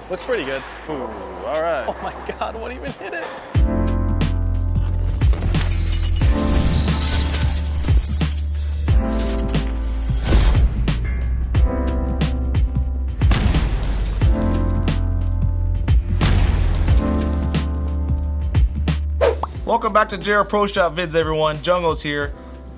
Looks pretty good. Ooh, all right. Oh my God, what even hit it? Welcome back to JR Pro Shop Vids, everyone. Jungo's here.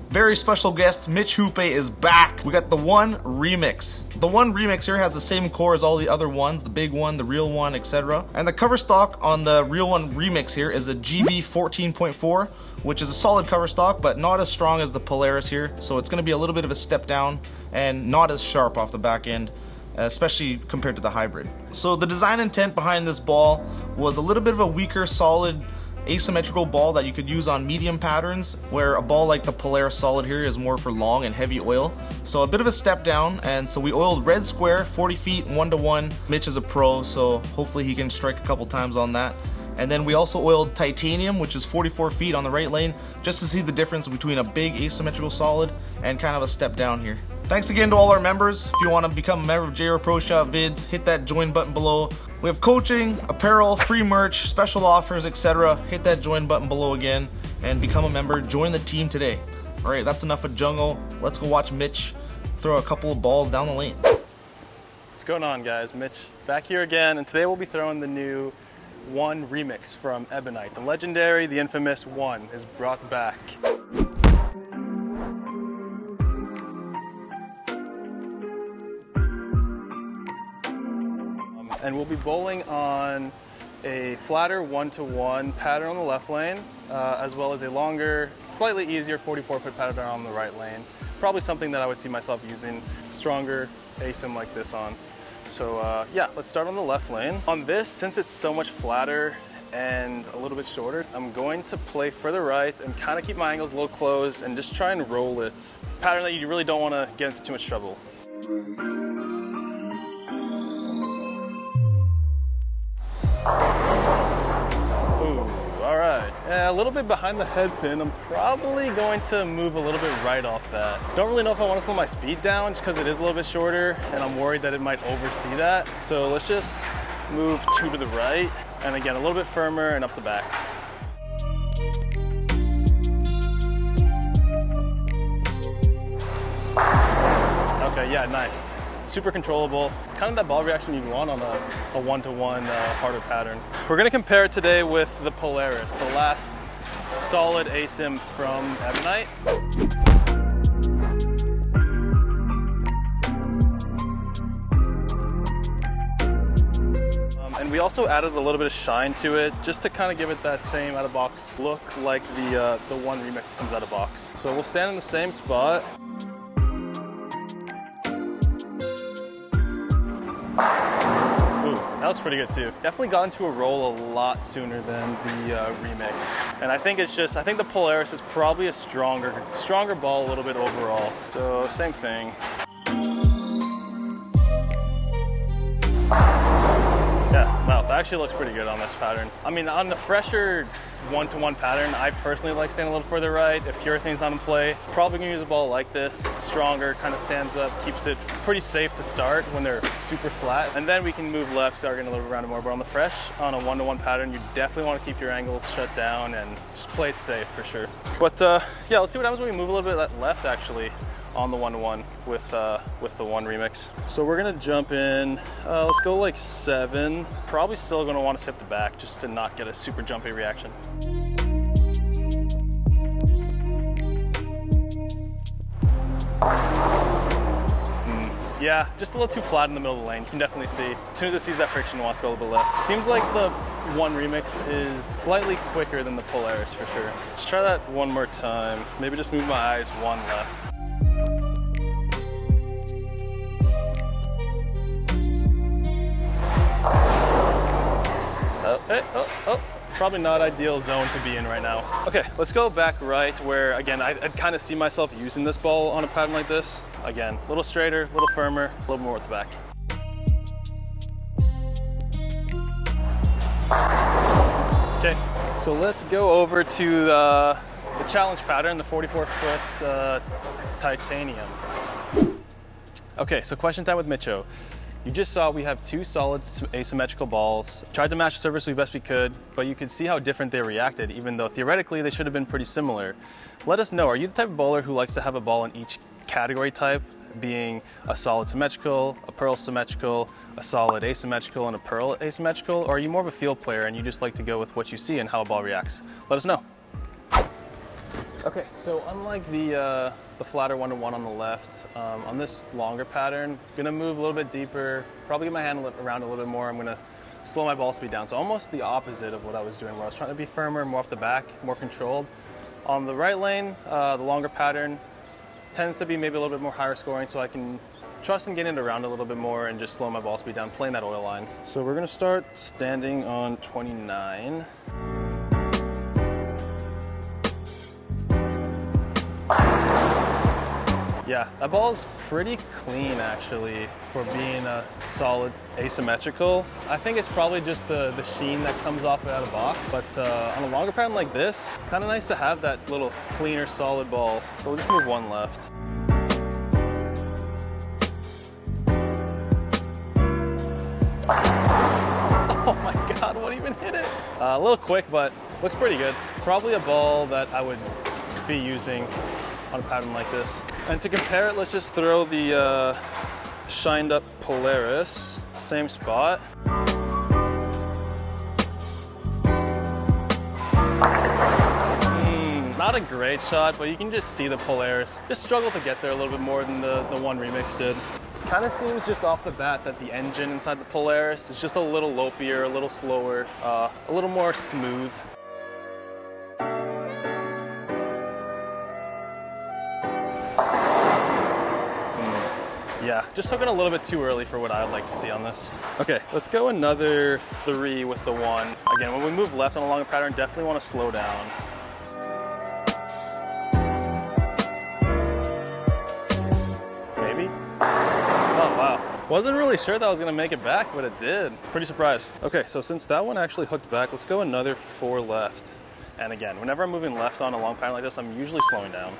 Very special guest, Mitch HUPÉ is back. We got the One Remix. The One Remix here has the same core as all the other ones, the big one, the real one, etc. And the cover stock on the real One Remix here is a GB 14.4, which is a solid cover stock, but not as strong as the Polaris here. So it's gonna be a little bit of a step down and not as sharp off the back end, especially compared to the hybrid. So the design intent behind this ball was a little bit of a weaker, solid, asymmetrical ball that you could use on medium patterns, where a ball like the Polaris Solid here is more for long and heavy oil. So a bit of a step down, and so we oiled red square, 40 feet, 1-to-1. Mitch is a pro, so hopefully he can strike a couple times on that. And then we also oiled titanium, which is 44 feet on the right lane, just to see the difference between a big asymmetrical solid and kind of a step down here. Thanks again to all our members. If you want to become a member of JR Pro Shop Vids, hit that join button below. We have coaching, apparel, free merch, special offers, etc. Hit that join button below again and become a member. Join the team today. All right, that's enough of Jungo. Let's go watch Mitch throw a couple of balls down the lane. What's going on, guys? Mitch back here again, and today we'll be throwing the new One Remix from Ebonite. The legendary, the infamous One is brought back. And we'll be bowling on a flatter 1-to-1 pattern on the left lane, as well as a longer, slightly easier 44-foot pattern on the right lane. Probably something that I would see myself using stronger asim like this on. So yeah, let's start on the left lane. On this, since it's so much flatter and a little bit shorter, I'm going to play further right and kind of keep my angles a little closed and just try and roll it. Pattern that you really don't want to get into too much trouble. Yeah, a little bit behind the head pin. I'm probably going to move a little bit right off that. Don't really know if I want to slow my speed down just because it is a little bit shorter and I'm worried that it might oversee that. So let's just move 2 to the right and again, a little bit firmer and up the back. Okay, yeah, nice. Super controllable, kind of that ball reaction you want on a 1-to-1 harder pattern. We're gonna compare it today with the Polaris, the last solid asim from Ebonite. And we also added a little bit of shine to it, just to kind of give it that same out-of-box look like the One Remix comes out of box. So we'll stand in the same spot. That looks pretty good too. Definitely got into a roll a lot sooner than the Remix. And I think it's just, I think the Polaris is probably a stronger ball a little bit overall. So same thing. Yeah, wow, that actually looks pretty good on this pattern. I mean, on the fresher 1-to-1 pattern, I personally like staying a little further right. If everything's not in play, probably gonna use a ball like this, stronger, kind of stands up, keeps it pretty safe to start when they're super flat. And then we can move left, targeting a little bit around it more. But on the fresh, on a 1-to-1 pattern, you definitely want to keep your angles shut down and just play it safe for sure. But yeah, let's see what happens when we move a little bit left actually on the 1-to-1 with the One Remix. So we're gonna jump in, let's go like 7. Probably still gonna want to skip the back just to not get a super jumpy reaction. Yeah, just a little too flat in the middle of the lane. You can definitely see. As soon as it sees that friction, it wants to go a little bit left. It seems like the One Remix is slightly quicker than the Polaris for sure. Let's try that one more time. Maybe just move my eyes 1 left. Oh, hey, oh. Probably not ideal zone to be in right now. Okay, let's go back right where, again, I'd kind of see myself using this ball on a pattern like this. Again, a little straighter, a little firmer, a little more at the back. Okay, so let's go over to the challenge pattern, the 44-foot titanium. Okay, so question time with Mitcho. You just saw we have two solid asymmetrical balls. Tried to match the surface as best we could, but you could see how different they reacted, even though theoretically they should have been pretty similar. Let us know, are you the type of bowler who likes to have a ball in each category type, being a solid symmetrical, a pearl symmetrical, a solid asymmetrical, and a pearl asymmetrical? Or are you more of a field player and you just like to go with what you see and how a ball reacts? Let us know. Okay, so unlike the flatter 1-to-1 on the left, on this longer pattern, gonna move a little bit deeper, probably get my hand around a little bit more. I'm gonna slow my ball speed down. So almost the opposite of what I was doing, where I was trying to be firmer, more off the back, more controlled. On the right lane, the longer pattern tends to be maybe a little bit more higher scoring, so I can trust in getting it around a little bit more and just slow my ball speed down, playing that oil line. So we're gonna start standing on 29. Yeah, that ball is pretty clean actually for being a solid asymmetrical. I think it's probably just the sheen that comes off it out of the box, but on a longer pattern like this, kind of nice to have that little cleaner, solid ball. So we'll just move one left. Oh my God, what even hit it? A little quick, but looks pretty good. Probably a ball that I would be using on a pattern like this. And to compare it, let's just throw the shined up Polaris, same spot. Not a great shot, but you can just see the Polaris just struggle to get there a little bit more than the one remix did. Kind of seems just off the bat that the engine inside the Polaris is just a little lopier, a little slower, a little more smooth. Yeah, just hooking a little bit too early for what I'd like to see on this. Okay, let's go another 3 with the 1. Again, when we move left on a longer pattern, definitely want to slow down. Maybe? Oh, wow. Wasn't really sure that I was going to make it back, but it did. Pretty surprised. Okay, so since that one actually hooked back, let's go another 4 left. And again, whenever I'm moving left on a long pattern like this, I'm usually slowing down.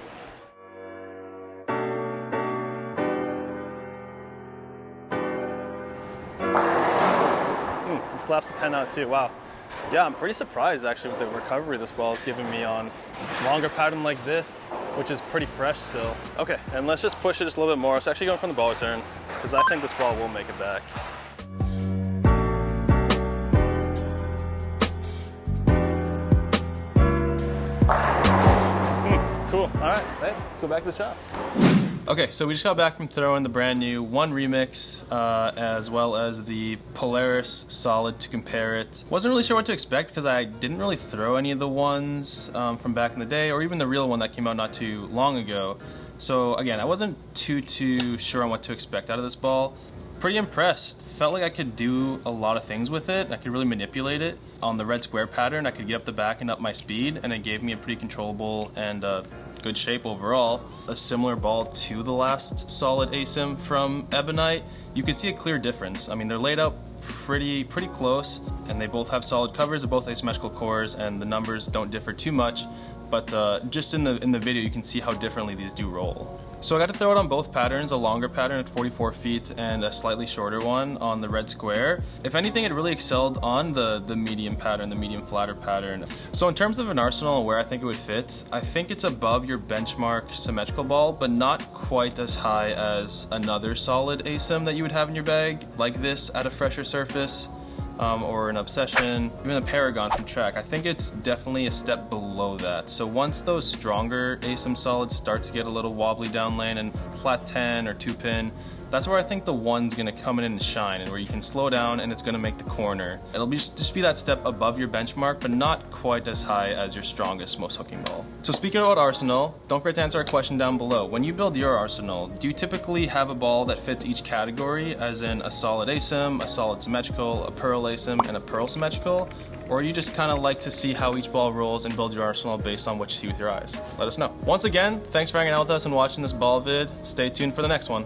It slaps the 10 out too, wow. Yeah, I'm pretty surprised actually with the recovery this ball is giving me on longer pattern like this, which is pretty fresh still. Okay, and let's just push it just a little bit more. It's actually going from the ball return, because I think this ball will make it back. Cool, all right, hey, let's go back to the shot. Okay, so we just got back from throwing the brand new 1 remix, as well as the Polaris solid to compare it. Wasn't really sure what to expect because I didn't really throw any of the ones from back in the day, or even the real one that came out not too long ago. So again, I wasn't too sure on what to expect out of this ball. Pretty impressed. Felt like I could do a lot of things with it. I could really manipulate it. On the red square pattern, I could get up the back and up my speed, and it gave me a pretty controllable and good shape overall. A similar ball to the last solid asym from Ebonite. You can see a clear difference. I mean, they're laid out pretty close, and they both have solid covers, they're both asymmetrical cores, and the numbers don't differ too much. But just in the video, you can see how differently these do roll. So I got to throw it on both patterns, a longer pattern at 44 feet and a slightly shorter one on the red square. If anything, it really excelled on the medium pattern, the medium flatter pattern. So in terms of an arsenal and where I think it would fit, I think it's above your benchmark symmetrical ball, but not quite as high as another solid asym that you would have in your bag, like this at a fresher surface. Or an Obsession, even a Paragon from track. I think it's definitely a step below that. So once those stronger asym solids start to get a little wobbly down lane and flat 10 or 2-pin, that's where I think the 1's gonna come in and shine, and where you can slow down and it's gonna make the corner. It'll just be that step above your benchmark, but not quite as high as your strongest, most hooking ball. So speaking about arsenal, don't forget to answer our question down below. When you build your arsenal, do you typically have a ball that fits each category, as in a solid asym, a solid symmetrical, a pearl asym, and a pearl symmetrical? Or you just kind of like to see how each ball rolls and build your arsenal based on what you see with your eyes? Let us know. Once again, thanks for hanging out with us and watching this ball vid. Stay tuned for the next one.